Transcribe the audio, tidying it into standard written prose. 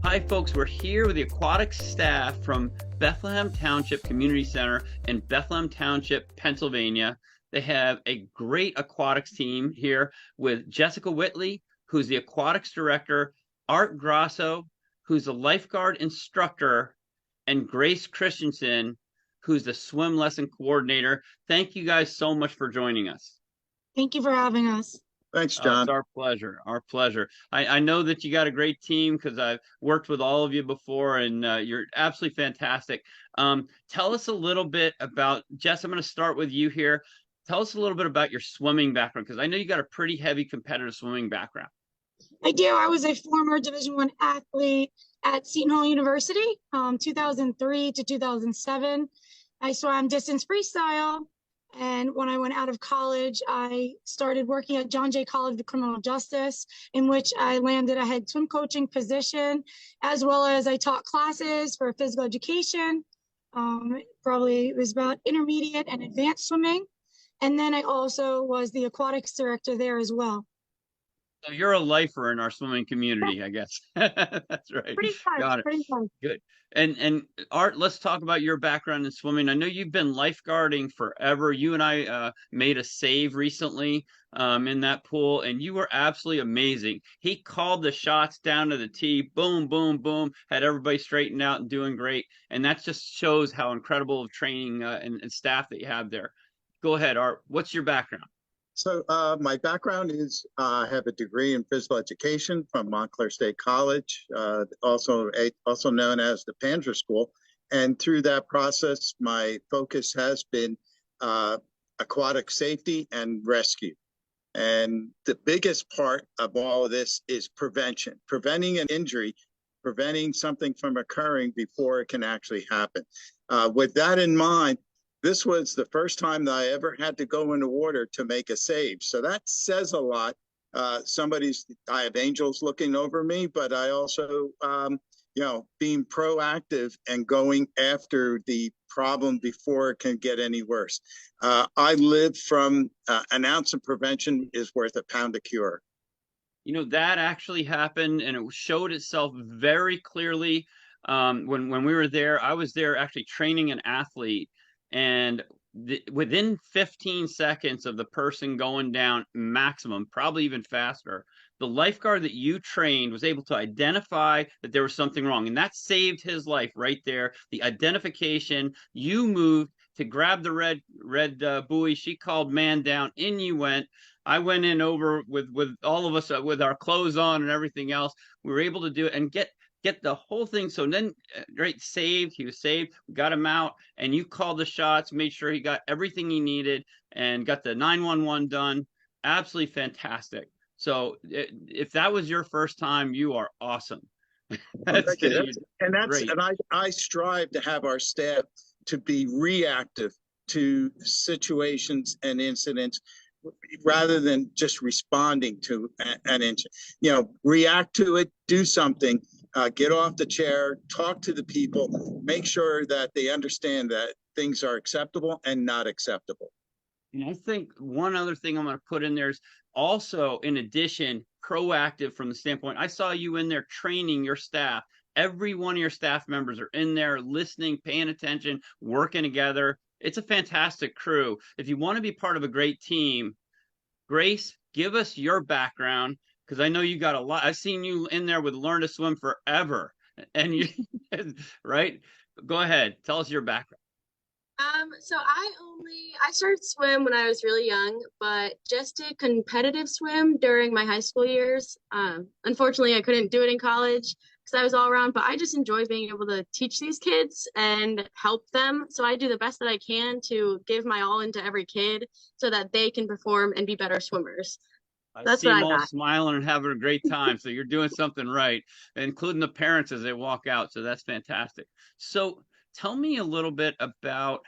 Hi, folks. We're here with the aquatic staff from Bethlehem Township Community Center in Bethlehem Township, Pennsylvania. They have a great aquatics team here with Jessica Whitley, who's the aquatics director, Art Grasso, who's the lifeguard instructor, and Grace Christensen, who's the swim lesson coordinator. Thank you guys so much for joining us. Thank you for having us. Thanks, John. It's our pleasure. Our pleasure. I know that you got a great team because I've worked with all of you before, and you're absolutely fantastic. Tell us a little bit about, Jess, I'm going to start with you here. Tell us a little bit about your swimming background, because I know you got a pretty heavy competitive swimming background. I do. I was a former Division I athlete at Seton Hall University, 2003 to 2007. I swam distance freestyle. And when I went out of college, I started working at John Jay College of Criminal Justice, in which I landed a head swim coaching position, as well as I taught classes for physical education. Probably it was about intermediate and advanced swimming. And then I also was the aquatics director there as well. So you're a lifer in our swimming community, I guess. That's right. Pretty fun. Got it. Pretty fun. Good. And Art, let's talk about your background in swimming. I know you've been lifeguarding forever. You and I made a save recently in that pool, and you were absolutely amazing. He called the shots down to the tee, boom, boom, boom, had everybody straightened out and doing great. And that just shows how incredible of training and staff that you have there. Go ahead, Art. What's your background? So my background is I have a degree in physical education from Montclair State College, also known as the Panzer School. And through that process, my focus has been aquatic safety and rescue. And the biggest part of all of this is prevention, preventing an injury, preventing something from occurring before it can actually happen. With that in mind, this was the first time that I ever had to go into water to make a save. So that says a lot. I have angels looking over me, but I also, being proactive and going after the problem before it can get any worse. I live from an ounce of prevention is worth a pound of cure. You know, that actually happened, and it showed itself very clearly when we were there. I was there actually training an athlete. And within 15 seconds of the person going down maximum, probably even faster, the lifeguard that you trained was able to identify that there was something wrong. And that saved his life right there. The identification, you moved to grab the red buoy. She called man down, in you went. I went in over with all of us with our clothes on and everything else. We were able to do it and get the whole thing. So then, right, he was saved, we got him out, and you called the shots, made sure he got everything he needed, and got the 911 done. Absolutely fantastic. So if that was your first time, you are awesome. I strive to have our staff to be reactive to situations and incidents rather than just responding to an incident. React to it, do something. Get off the chair, talk to the people, make sure that they understand that things are acceptable and not acceptable. And I think one other thing I'm going to put in there is also, in addition, proactive from the standpoint. I saw you in there training your staff. Every one of your staff members are in there listening, paying attention, working together. It's a fantastic crew. If you want to be part of a great team, Grace, give us your background, because I know you got a lot. I've seen you in there with Learn to Swim Forever, and you, right? Go ahead, tell us your background. So I started swim when I was really young, but just did competitive swim during my high school years. Unfortunately, I couldn't do it in college because I was all around, but I just enjoy being able to teach these kids and help them. So I do the best that I can to give my all into every kid so that they can perform and be better swimmers. I see them all smiling and having a great time. So you're doing something right, including the parents as they walk out. So that's fantastic. So tell me a little bit about